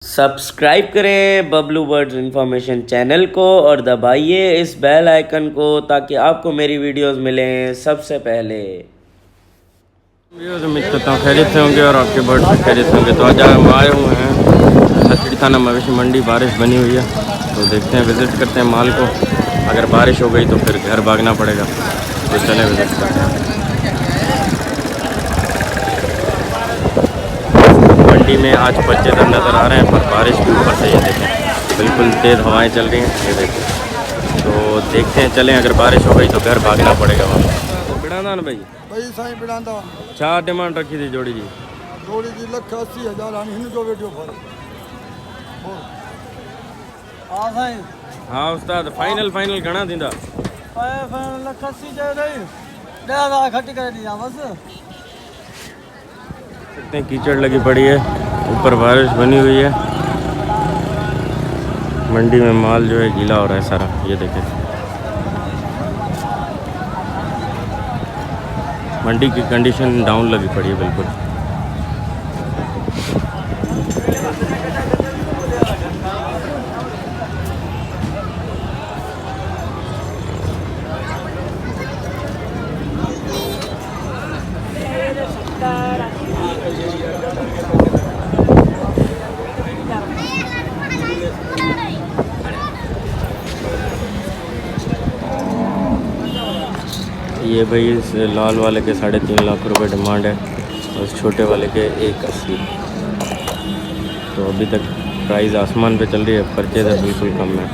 Subscribe करें Bablu words information channel को और दबाइए इस बेल आइकन को ताकि आपको मेरी वीडियोस मिलें सबसे पहले। उम्मीद करता हूँ खैरियत से होंगे और आपके बर्ड से खैरियत होंगे। तो आज हम आए हुए हैं हथड़ी थाना मवेशी मंडी। बारिश बनी हुई है तो देखते हैं, विज़िट करते हैं माल को। अगर बारिश हो गई तो फिर घर भागना पड़ेगा, तो चलें विज़िट करते हैं। मंडी में आज पच्चेदार नज़र आ रहे हैं, पर बारिश के ऊपर से ये देखें बिल्कुल तेज़ हवाएं चल रही हैं, ये देखें। तो देखते हैं, चलें। अगर बारिश हो गई तो घर भागना पड़ेगा वहाँ। बिड़ाना ना भाई साईं बिड़ांदा छा डिमांड रखी थी जोड़ी जी? जोड़ी जी 1,80,000 आनी हिन जो वीडियो पर हां साईं। हाँ उस्ताद, फाइनल घणा थींदा? फाइनल 1,80 चयो अथई, 10,000 घटि करे ॾींदा बस। देखते हैं, कीचड़ लगी पड़ी है, ऊपर बारिश बनी हुई है। मंडी में माल जो है गीला हो रहा है सारा, ये देखें। मंडी की कंडीशन डाउन लगी पड़ी है बिल्कुल। ये भाई इस लाल वाले के 3.5 लाख रुपए डिमांड है और इस छोटे वाले के 1,80। तो अभी तक प्राइस आसमान पे चल रही है, परचेज है बिल्कुल कम है।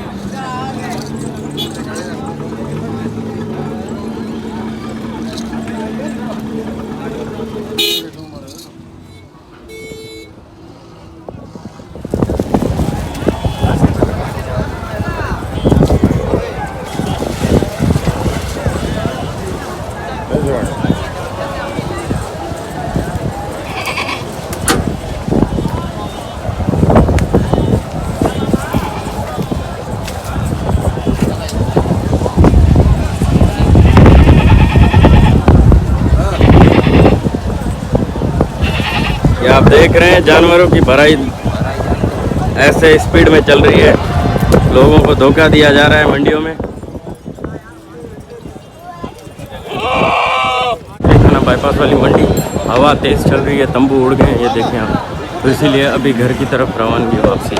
ये आप देख रहे हैं जानवरों की भराई ऐसे स्पीड में चल रही है, लोगों को धोखा दिया जा रहा है मंडियों में। थाना बाईपास वाली मंडी, हवा तेज़ चल रही है, तंबू उड़ गए हैं, ये देखें आप। तो इसीलिए अभी घर की तरफ रवानगी वापसी,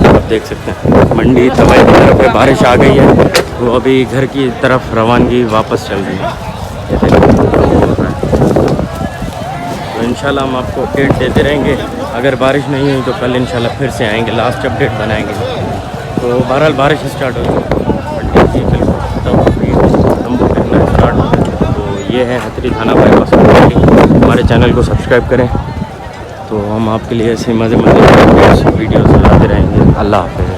आप देख सकते हैं। मंडी तबाही की तरफ है, बारिश आ गई है तो अभी घर की तरफ रवानगी वापस चल रही है। तो इंशाल्लाह हम आपको अपडेट देते रहेंगे। अगर बारिश नहीं हुई तो कल इंशाल्लाह फिर से आएंगे, लास्ट अपडेट बनाएंगे। तो बहरहाल बारिश स्टार्ट हो गई, तंबू गिरना स्टार्ट हो गया। तो ये है हथड़ी थाना बाईपास मंडी। हमारे चैनल को सब्सक्राइब करें, तो हम आपके लिए ऐसे मज़े वीडियोस लाते रहेंगे। अल्लाह हाफ़िज़।